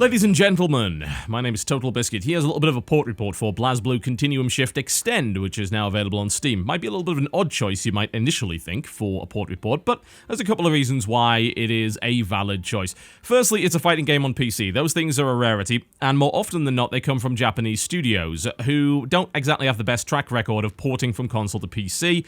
Ladies and gentlemen, my name is TotalBiscuit. Here's a little bit of a port report for BlazBlue Continuum Shift Extend, which is now available on Steam. Might be a little bit of an odd choice, you might initially think, for a port report, but there's a couple of reasons why it is a valid choice. Firstly, it's a fighting game on PC. Those things are a rarity, and more often than not, they come from Japanese studios, who don't exactly have the best track record of porting from console to PC.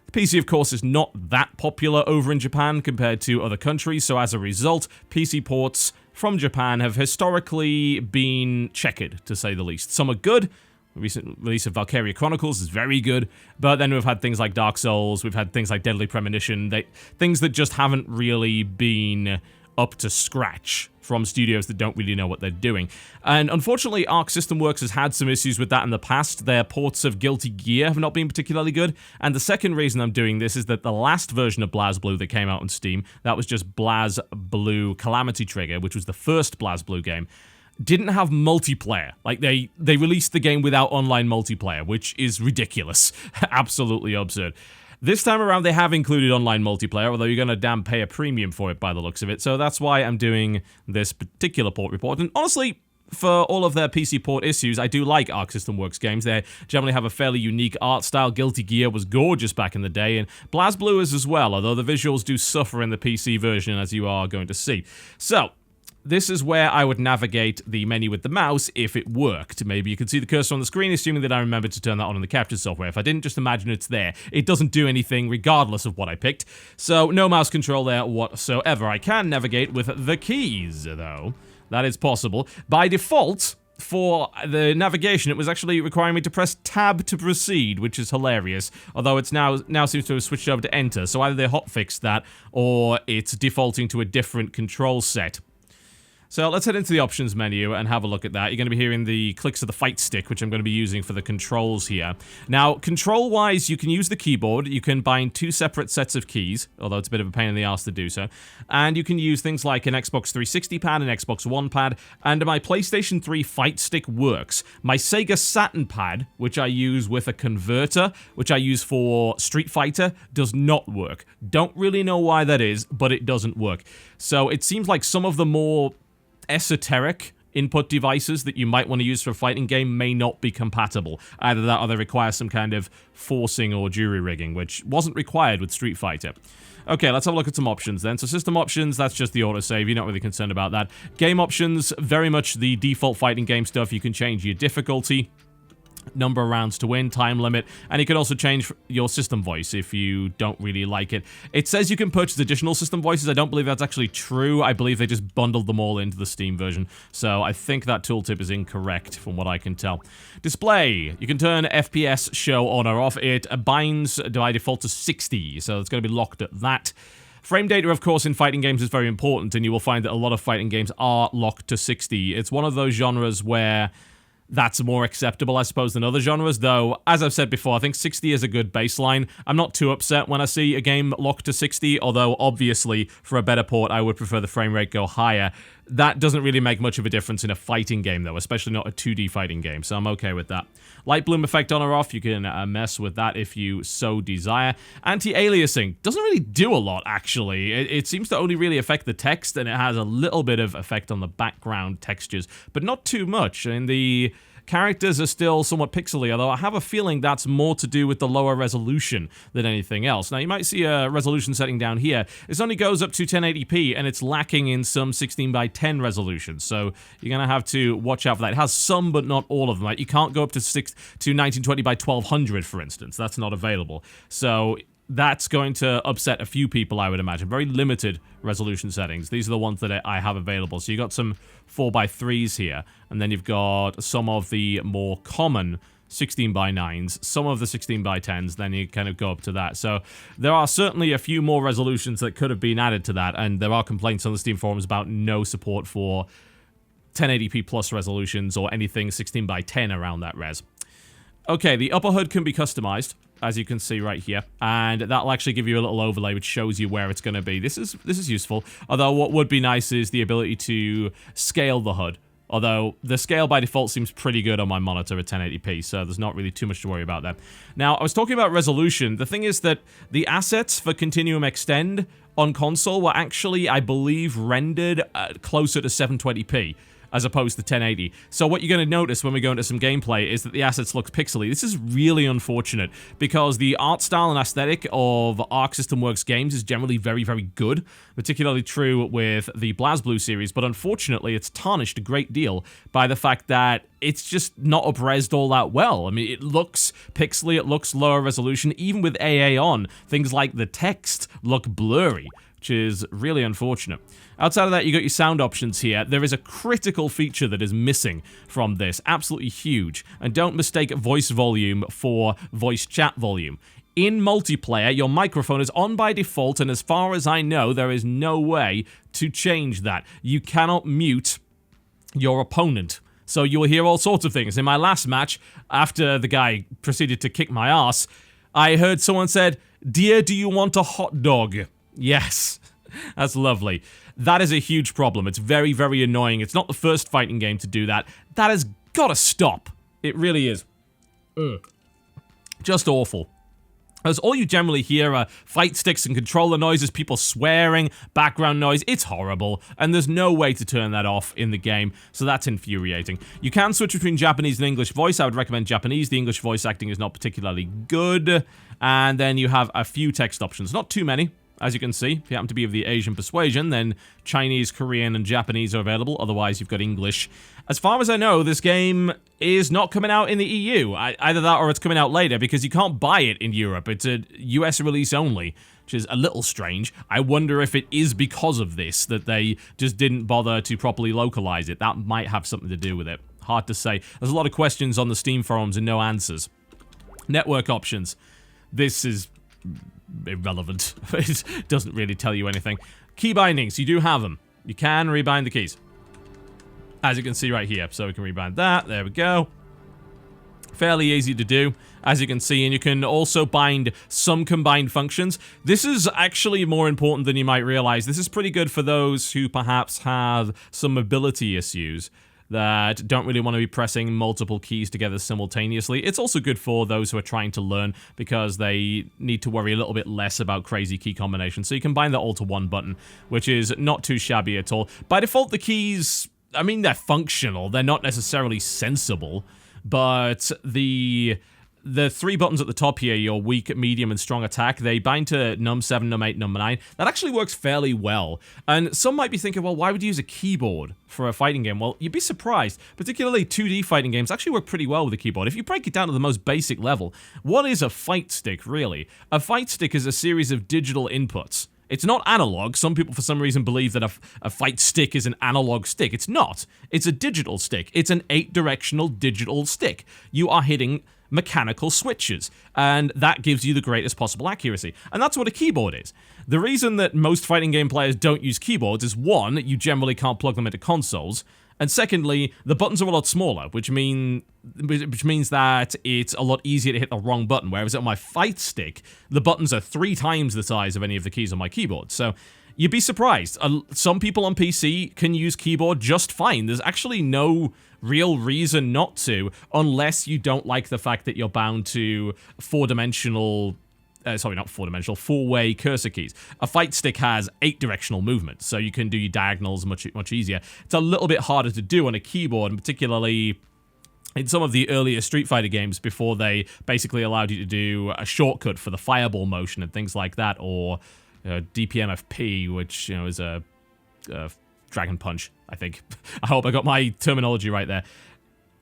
The PC, of course, is not that popular over in Japan compared to other countries, so as a result, PC ports from Japan have historically been checkered, to say the least. Some are good. The recent release of Valkyria Chronicles is very good, but then we've had things like Dark Souls, we've had things like Deadly Premonition, things that just haven't really been up to scratch from studios that don't really know what they're doing. And unfortunately, Arc System Works has had some issues with that in the past. Their ports of Guilty Gear have not been particularly good. And the second reason I'm doing this is that the last version of BlazBlue that came out on Steam, that was just BlazBlue Calamity Trigger, which was the first BlazBlue game, didn't have multiplayer. Like, they released the game without online multiplayer, which is ridiculous. Absolutely absurd. This time around, they have included online multiplayer, although you're going to damn pay a premium for it by the looks of it, so that's why I'm doing this particular port report. And honestly, for all of their PC port issues, I do like Arc System Works games. They generally have a fairly unique art style. Guilty Gear was gorgeous back in the day, and BlazBlue is as well, although the visuals do suffer in the PC version, as you are going to see. So, this is where I would navigate the menu with the mouse if it worked. Maybe you can see the cursor on the screen, assuming that I remembered to turn that on in the capture software. If I didn't, just imagine it's there. It doesn't do anything regardless of what I picked. So no mouse control there whatsoever. I can navigate with the keys, though. That is possible. By default, for the navigation, it was actually requiring me to press tab to proceed, which is hilarious, although it's now seems to have switched over to enter. So either they hotfixed that, or it's defaulting to a different control set. So let's head into the options menu and have a look at that. You're going to be hearing the clicks of the fight stick, which I'm going to be using for the controls here. Now, control-wise, you can use the keyboard. You can bind two separate sets of keys, although it's a bit of a pain in the ass to do so. And you can use things like an Xbox 360 pad, an Xbox One pad, and my PlayStation 3 fight stick works. My Sega Saturn pad, which I use with a converter, which I use for Street Fighter, does not work. Don't really know why that is, but it doesn't work. So it seems like some of the more esoteric input devices that you might want to use for a fighting game may not be compatible. Either that or they require some kind of forcing or jury rigging, which wasn't required with Street Fighter. Okay, let's have a look at some options then. So system options, that's just the autosave. You're not really concerned about that. Game options, very much the default fighting game stuff. You can change your difficulty, number of rounds to win, time limit, and you can also change your system voice if you don't really like it. It says you can purchase additional system voices. I don't believe that's actually true. I believe they just bundled them all into the Steam version, so I think that tooltip is incorrect from what I can tell. Display. You can turn FPS show on or off. It binds by default to 60, so it's going to be locked at that. Frame data, of course, in fighting games is very important, and you will find that a lot of fighting games are locked to 60. It's one of those genres where that's more acceptable, I suppose, than other genres, though, as I've said before, I think 60 is a good baseline. I'm not too upset when I see a game locked to 60, although, obviously, for a better port, I would prefer the frame rate go higher. That doesn't really make much of a difference in a fighting game, though, especially not a 2D fighting game, so I'm okay with that. Light bloom effect on or off, you can mess with that if you so desire. Anti-aliasing doesn't really do a lot, actually. It seems to only really affect the text, and it has a little bit of effect on the background textures, but not too much. And the characters are still somewhat pixely, although I have a feeling that's more to do with the lower resolution than anything else. Now, you might see a resolution setting down here. This only goes up to 1080p, and it's lacking in some 16:10 resolution, so you're going to have to watch out for that. It has some, but not all of them. Like, you can't go up to 1920x1200, for instance. That's not available. So that's going to upset a few people, I would imagine. Very limited resolution settings. These are the ones that I have available. So you've got some 4:3s here, and then you've got some of the more common 16:9s, some of the 16:10s, then you kind of go up to that. So there are certainly a few more resolutions that could have been added to that, and there are complaints on the Steam forums about no support for 1080p plus resolutions or anything 16:10 around that res. Okay, the upper HUD can be customized, as you can see right here, and that'll actually give you a little overlay which shows you where it's going to be. This is useful, although what would be nice is the ability to scale the HUD, although the scale by default seems pretty good on my monitor at 1080p, so there's not really too much to worry about there. Now, I was talking about resolution. The thing is that the assets for Continuum Extend on console were actually, I believe, rendered closer to 720p. as opposed to 1080. So what you're going to notice when we go into some gameplay is that the assets look pixely. This is really unfortunate because the art style and aesthetic of Arc System Works games is generally very, very good, particularly true with the BlazBlue series, but unfortunately it's tarnished a great deal by the fact that it's just not up-resed all that well. I mean, it looks pixely, it looks lower resolution, even with AA on. Things like the text look blurry, which is really unfortunate. Outside of that, you got your sound options here. There is a critical feature that is missing from this, absolutely huge. And don't mistake voice volume for voice chat volume. In multiplayer, your microphone is on by default, and as far as I know, there is no way to change that. You cannot mute your opponent. So you'll hear all sorts of things. In my last match, after the guy proceeded to kick my ass, I heard someone said, "Dear, do you want a hot dog?" Yes. That's lovely. That is a huge problem. It's very, very annoying. It's not the first fighting game to do that. That has got to stop. It really is. Just awful. As all you generally hear are fight sticks and controller noises, people swearing, background noise. It's horrible, and there's no way to turn that off in the game, so that's infuriating. You can switch between Japanese and English voice. I would recommend Japanese. The English voice acting is not particularly good. And then you have a few text options. Not too many, as you can see. If you happen to be of the Asian persuasion, then Chinese, Korean, and Japanese are available. Otherwise, you've got English. As far as I know, this game is not coming out in the EU. Either that or it's coming out later, because you can't buy it in Europe. It's a US release only, which is a little strange. I wonder if it is because of this, that they just didn't bother to properly localize it. That might have something to do with it. Hard to say. There's a lot of questions on the Steam forums and no answers. Network options. This is irrelevant. It doesn't really tell you anything. Key bindings, you do have them. You can rebind the keys, as you can see right here. So we can rebind that. There we go. Fairly easy to do, as you can see, and you can also bind some combined functions. This is actually more important than you might realize. This is pretty good for those who perhaps have some mobility issues that don't really want to be pressing multiple keys together simultaneously. It's also good for those who are trying to learn because they need to worry a little bit less about crazy key combinations. So you can bind that all to one button, which is not too shabby at all. By default, the keys, I mean, they're functional. They're not necessarily sensible, but the three buttons at the top here, your weak, medium, and strong attack, they bind to num 7, num 8, num 9. That actually works fairly well. And some might be thinking, well, why would you use a keyboard for a fighting game? Well, you'd be surprised. Particularly 2D fighting games actually work pretty well with a keyboard. If you break it down to the most basic level, what is a fight stick, really? A fight stick is a series of digital inputs. It's not analog. Some people, for some reason, believe that a fight stick is an analog stick. It's not. It's a digital stick. It's an 8-directional digital stick. You are hitting mechanical switches, and that gives you the greatest possible accuracy. And that's what a keyboard is. The reason that most fighting game players don't use keyboards is, one, you generally can't plug them into consoles, and secondly, the buttons are a lot smaller, which means that it's a lot easier to hit the wrong button, whereas on my fight stick, the buttons are 3 times the size of any of the keys on my keyboard. So you'd be surprised. Some people on PC can use keyboard just fine. There's actually no real reason not to, unless you don't like the fact that you're bound to four-dimensional, four-way cursor keys. A fight stick has 8-directional movement, so you can do your diagonals much easier. It's a little bit harder to do on a keyboard, and particularly in some of the earlier Street Fighter games before they basically allowed you to do a shortcut for the fireball motion and things like that, or DPMFP, which, is a Dragon Punch, I think. I hope I got my terminology right there.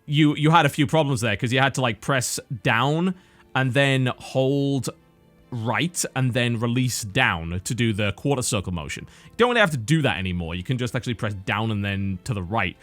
You had a few problems there, because you had to, like, press down and then hold right and then release down to do the quarter circle motion. You don't really have to do that anymore. You can just actually press down and then to the right.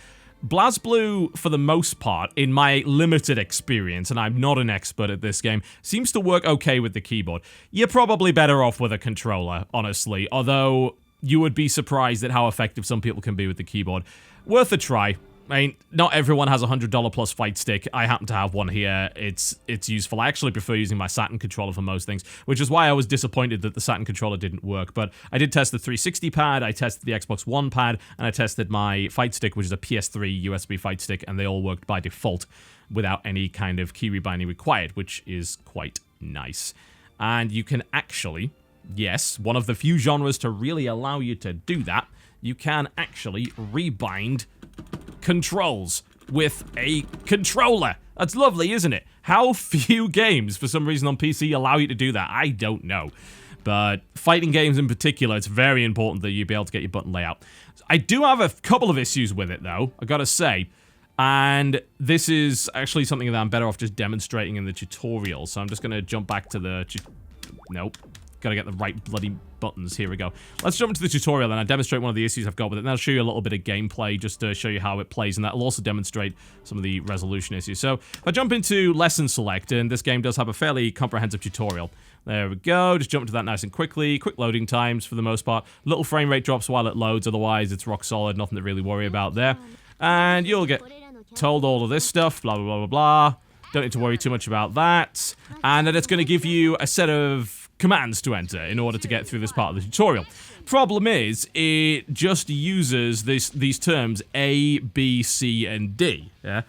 BlazBlue, for the most part, in my limited experience, and I'm not an expert at this game, seems to work okay with the keyboard. You're probably better off with a controller, honestly, although you would be surprised at how effective some people can be with the keyboard. Worth a try. I mean, not everyone has a $100 plus fight stick. I happen to have one here. It's useful. I actually prefer using my Saturn controller for most things, which is why I was disappointed that the Saturn controller didn't work. But I did test the 360 pad, I tested the Xbox One pad, and I tested my fight stick, which is a PS3 USB fight stick, and they all worked by default without any kind of key rebinding required, which is quite nice. And you can actually, yes, one of the few genres to really allow you to do that, you can actually rebind controls with a controller. That's lovely, isn't it? How few games, for some reason on PC, allow you to do that? I don't know. But fighting games in particular, it's very important that you be able to get your button layout. I do have a couple of issues with it, though, I gotta say. And this is actually something that I'm better off just demonstrating in the tutorial. So I'm just gonna jump back to the... Nope. Gotta get the right bloody buttons. Here we go. Let's jump into the tutorial and I'll demonstrate one of the issues I've got with it. And I'll show you a little bit of gameplay just to show you how it plays. And that'll also demonstrate some of the resolution issues. So if I jump into Lesson Select, and this game does have a fairly comprehensive tutorial. There we go. Just jump into that nice and quickly. Quick loading times for the most part. Little frame rate drops while it loads. Otherwise, it's rock solid. Nothing to really worry about there. And you'll get told all of this stuff. Blah, blah, blah, blah, blah. Don't need to worry too much about that. And then it's going to give you a set of commands to enter in order to get through this part of the tutorial. Problem is, it just uses these terms A, B, C, and D, yeah?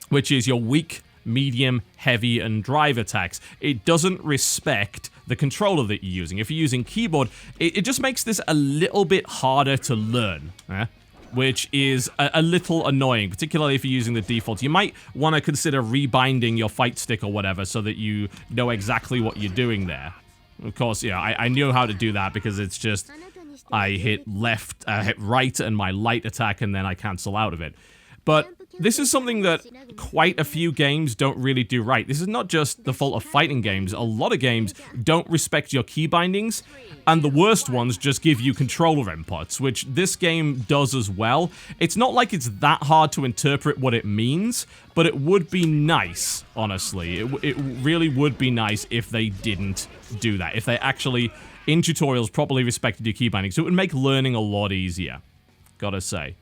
Which is your weak, medium, heavy, and drive attacks. It doesn't respect the controller that you're using. If you're using keyboard, it just makes this a little bit harder to learn, yeah? Which is a little annoying, particularly if you're using the default. You might want to consider rebinding your fight stick or whatever so that you know exactly what you're doing there. Of course, yeah, I knew how to do that because it's just I hit left, hit right and my light attack and then I cancel out of it. But this is something that quite a few games don't really do right. This is not just the fault of fighting games. A lot of games don't respect your key bindings, and the worst ones just give you controller inputs, which this game does as well. It's not like it's that hard to interpret what it means, but it would be nice, honestly. It really would be nice if they didn't do that. If they actually, in tutorials, properly respected your key bindings. It would make learning a lot easier, gotta say.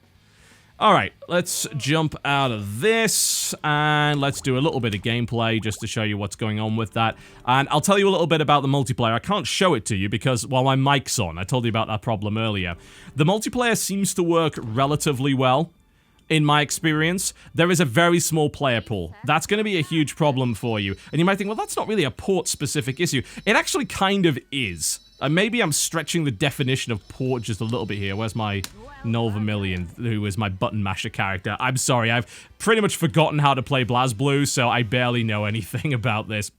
Alright, let's jump out of this, and let's do a little bit of gameplay just to show you what's going on with that. And I'll tell you a little bit about the multiplayer. I can't show it to you because, well, my mic's on. I told you about that problem earlier. The multiplayer seems to work relatively well, in my experience. There is a very small player pool. That's going to be a huge problem for you. And you might think, well, that's not really a port-specific issue. It actually kind of is. Maybe I'm stretching the definition of port just a little bit here. Where's my Null Vermilion, who is my button masher character? I'm sorry, I've pretty much forgotten how to play BlazBlue, so I barely know anything about this.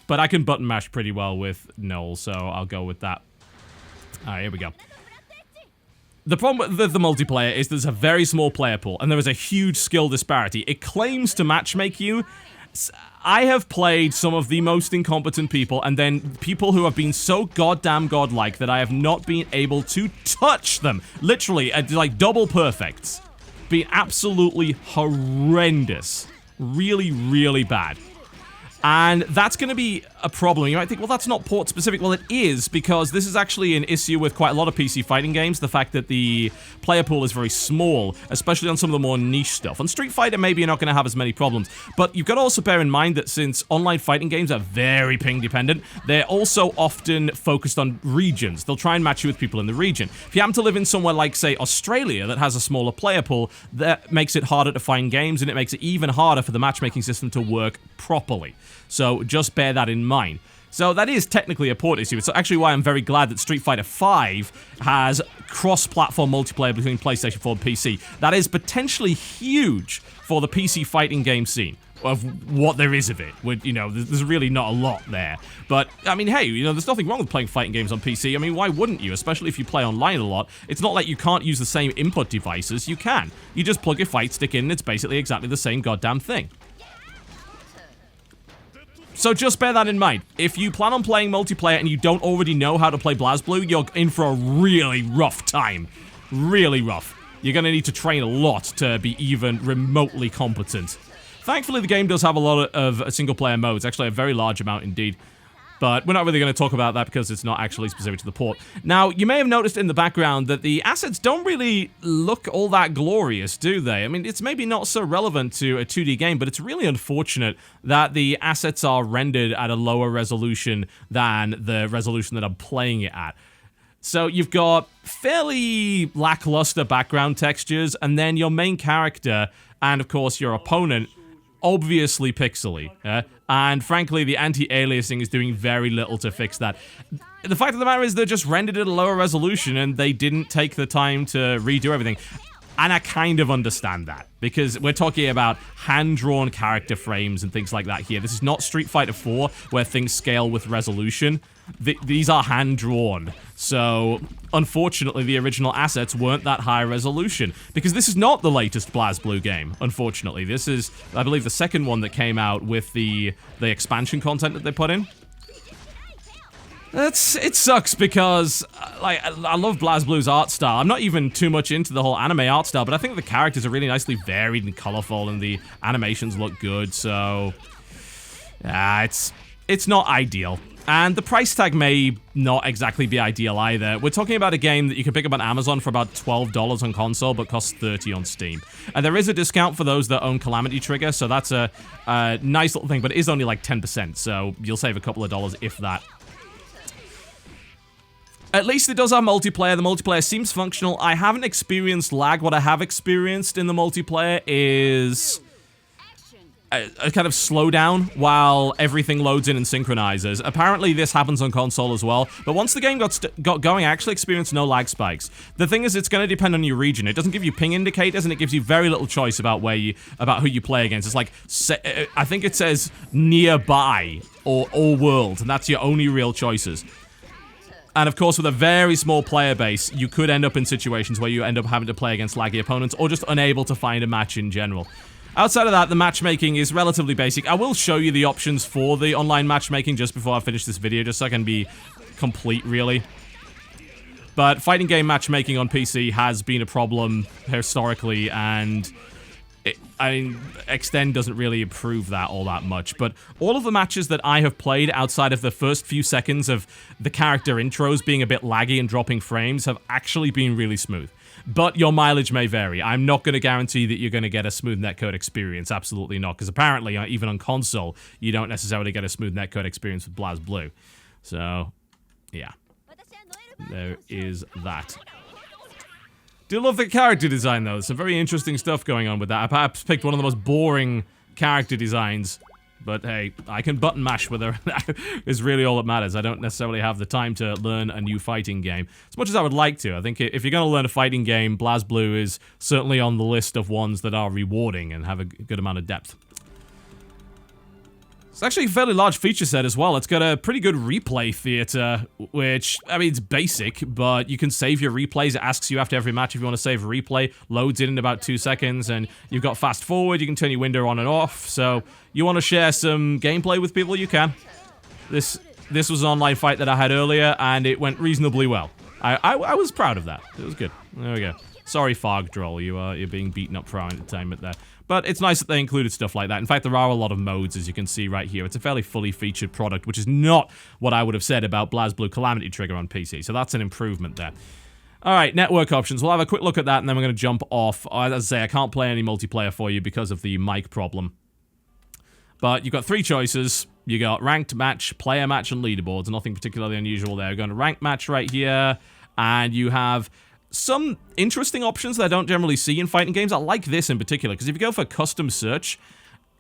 But I can button mash pretty well with Null, so I'll go with that. Alright, here we go. The problem with the multiplayer is there's a very small player pool, and there is a huge skill disparity. It claims to matchmake you. I have played some of the most incompetent people, and then people who have been so goddamn godlike that I have not been able to touch them. Literally, like double perfects. Been absolutely horrendous. Really, really bad. And that's going to be a problem. You might think, well, that's not port specific. Well, it is, because this is actually an issue with quite a lot of PC fighting games. The fact that the player pool is very small, especially on some of the more niche stuff. On Street Fighter, maybe you're not going to have as many problems. But you've got to also bear in mind that since online fighting games are very ping dependent, they're also often focused on regions. They'll try and match you with people in the region. If you happen to live in somewhere like, say, Australia, that has a smaller player pool, that makes it harder to find games, and it makes it even harder for the matchmaking system to work properly. So just bear that in mind. So that is technically a port issue. It's actually why I'm very glad that Street Fighter V has cross-platform multiplayer between PlayStation 4 and PC. That is potentially huge for the PC fighting game scene, of what there is of it. You know, there's really not a lot there. But, I mean, hey, you know, there's nothing wrong with playing fighting games on PC. I mean, why wouldn't you? Especially if you play online a lot. It's not like you can't use the same input devices. You can. You just plug your fight stick in and it's basically exactly the same goddamn thing. So just bear that in mind. If you plan on playing multiplayer and you don't already know how to play BlazBlue, you're in for a really rough time. Really rough. You're going to need to train a lot to be even remotely competent. Thankfully, the game does have a lot of single-player modes. Actually, a very large amount indeed. But we're not really going to talk about that because it's not actually specific to the port. Now, you may have noticed in the background that the assets don't really look all that glorious, do they? I mean, it's maybe not so relevant to a 2D game, but it's really unfortunate that the assets are rendered at a lower resolution than the resolution that I'm playing it at. So you've got fairly lackluster background textures, and then your main character, and of course your opponent, obviously pixely, and frankly, the anti-aliasing is doing very little to fix that. The fact of the matter is they're just rendered at a lower resolution, and they didn't take the time to redo everything. And I kind of understand that, because we're talking about hand-drawn character frames and things like that here. This is not Street Fighter 4, where things scale with resolution. These are hand-drawn. So, unfortunately, the original assets weren't that high resolution, because this is not the latest BlazBlue game, unfortunately. This is, I believe, the second one that came out with the expansion content that they put in. It sucks because, like, I love BlazBlue's art style. I'm not even too much into the whole anime art style, but I think the characters are really nicely varied and colorful, and the animations look good, so... it's not ideal. And the price tag may not exactly be ideal either. We're talking about a game that you can pick up on Amazon for about $12 on console, but costs $30 on Steam. And there is a discount for those that own Calamity Trigger, so that's a nice little thing, but it is only like 10%, so you'll save a couple of dollars if that. At least it does have multiplayer. The multiplayer seems functional. I haven't experienced lag. What I have experienced in the multiplayer is a kind of slowdown while everything loads in and synchronizes. Apparently this happens on console as well, but once the game got going, I actually experienced no lag spikes. The thing is, it's going to depend on your region. It doesn't give you ping indicators, and it gives you very little choice about who you play against. It's like, I think it says nearby or all world, and that's your only real choices. And of course, with a very small player base, you could end up in situations where you end up having to play against laggy opponents, or just unable to find a match in general. Outside of that, the matchmaking is relatively basic. I will show you the options for the online matchmaking just before I finish this video, just so I can be complete, really. But fighting game matchmaking on PC has been a problem historically, and I mean, Extend doesn't really improve that all that much, but all of the matches that I have played outside of the first few seconds of the character intros being a bit laggy and dropping frames have actually been really smooth. But your mileage may vary. I'm not going to guarantee that you're going to get a smooth netcode experience. Absolutely not, because apparently, even on console, you don't necessarily get a smooth netcode experience with BlazBlue. So, yeah. There is that. Do love the character design, though. There's some very interesting stuff going on with that. I perhaps picked one of the most boring character designs. But hey, I can button mash with her. Is really all that matters. I don't necessarily have the time to learn a new fighting game. As much as I would like to. I think if you're going to learn a fighting game, BlazBlue is certainly on the list of ones that are rewarding and have a good amount of depth. It's actually a fairly large feature set as well. It's got a pretty good replay theater, which, I mean, it's basic, but you can save your replays. It asks you after every match if you want to save a replay. Loads in about 2 seconds, and you've got fast forward. You can turn your window on and off, so you want to share some gameplay with people, you can. This was an online fight that I had earlier, and it went reasonably well. I was proud of that. It was good. There we go. Sorry, Fog Droll, you're being beaten up for our entertainment there. But it's nice that they included stuff like that. In fact, there are a lot of modes, as you can see right here. It's a fairly fully featured product, which is not what I would have said about BlazBlue Calamity Trigger on PC. So that's an improvement there. Alright, network options. We'll have a quick look at that, and then we're going to jump off. As I say, I can't play any multiplayer for you because of the mic problem. But you've got 3 choices. You got ranked match, player match, and leaderboards. Nothing particularly unusual there. We're going to ranked match right here, and you have some interesting options that I don't generally see in fighting games. I like this in particular, because if you go for custom search,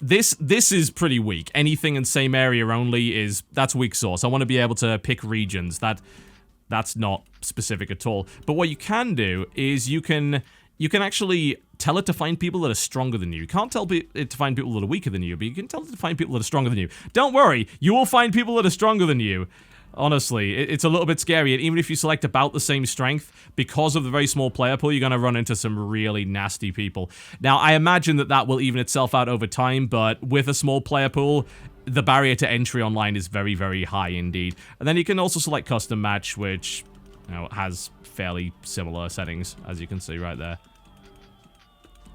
this is pretty weak. Anything in same area only that's weak source. I want to be able to pick regions. That's not specific at all. But what you can do is you can actually tell it to find people that are stronger than you. You can't tell it to find people that are weaker than you, but you can tell it to find people that are stronger than you. Don't worry, you will find people that are stronger than you. Honestly, it's a little bit scary, and even if you select about the same strength, because of the very small player pool, you're going to run into some really nasty people. Now, I imagine that will even itself out over time, but with a small player pool, the barrier to entry online is very, very high indeed. And then you can also select custom match, which, you know, has fairly similar settings, as you can see right there.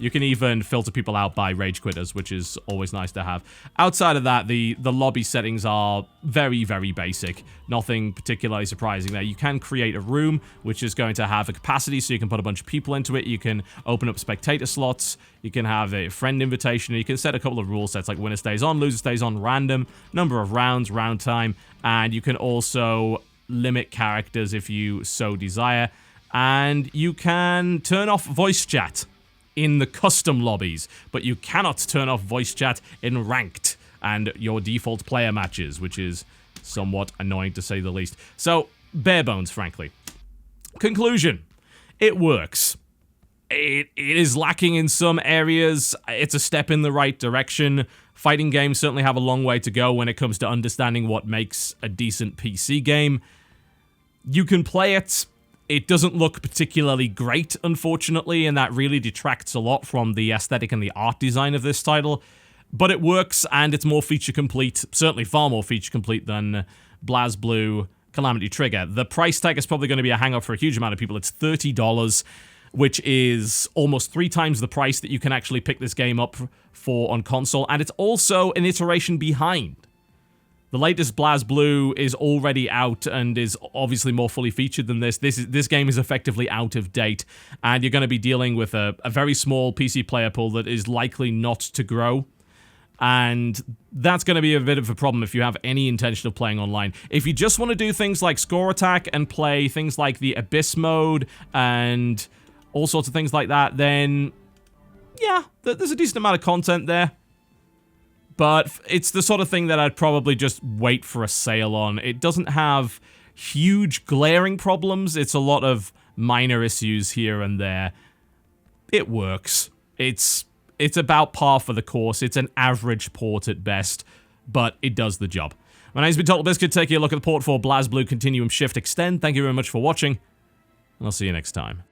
You can even filter people out by rage quitters, which is always nice to have. Outside of that, the lobby settings are very, very basic. Nothing particularly surprising there. You can create a room, which is going to have a capacity, so you can put a bunch of people into it. You can open up spectator slots. You can have a friend invitation. You can set a couple of rule sets, like winner stays on, loser stays on, random, number of rounds, round time, and you can also limit characters if you so desire. And you can turn off voice chat in the custom lobbies, but you cannot turn off voice chat in ranked and your default player matches, which is somewhat annoying to say the least. So, bare bones, frankly. Conclusion. It works. It is lacking in some areas. It's a step in the right direction. Fighting games certainly have a long way to go when it comes to understanding what makes a decent PC game. You can play it. It doesn't look particularly great, unfortunately, and that really detracts a lot from the aesthetic and the art design of this title. But it works, and it's more feature complete, certainly far more feature complete than BlazBlue Calamity Trigger. The price tag is probably going to be a hang-up for a huge amount of people. It's $30, which is almost 3 times the price that you can actually pick this game up for on console, and it's also an iteration behind. The latest BlazBlue is already out and is obviously more fully featured than this. This game is effectively out of date, and you're going to be dealing with a very small PC player pool that is likely not to grow. And that's going to be a bit of a problem if you have any intention of playing online. If you just want to do things like score attack and play things like the Abyss mode and all sorts of things like that, then yeah, there's a decent amount of content there. But it's the sort of thing that I'd probably just wait for a sale on. It doesn't have huge glaring problems. It's a lot of minor issues here and there. It works. It's about par for the course. It's an average port at best, but it does the job. My name's been TotalBiscuit. Taking a look at the port for BlazBlue Continuum Shift Extend. Thank you very much for watching, and I'll see you next time.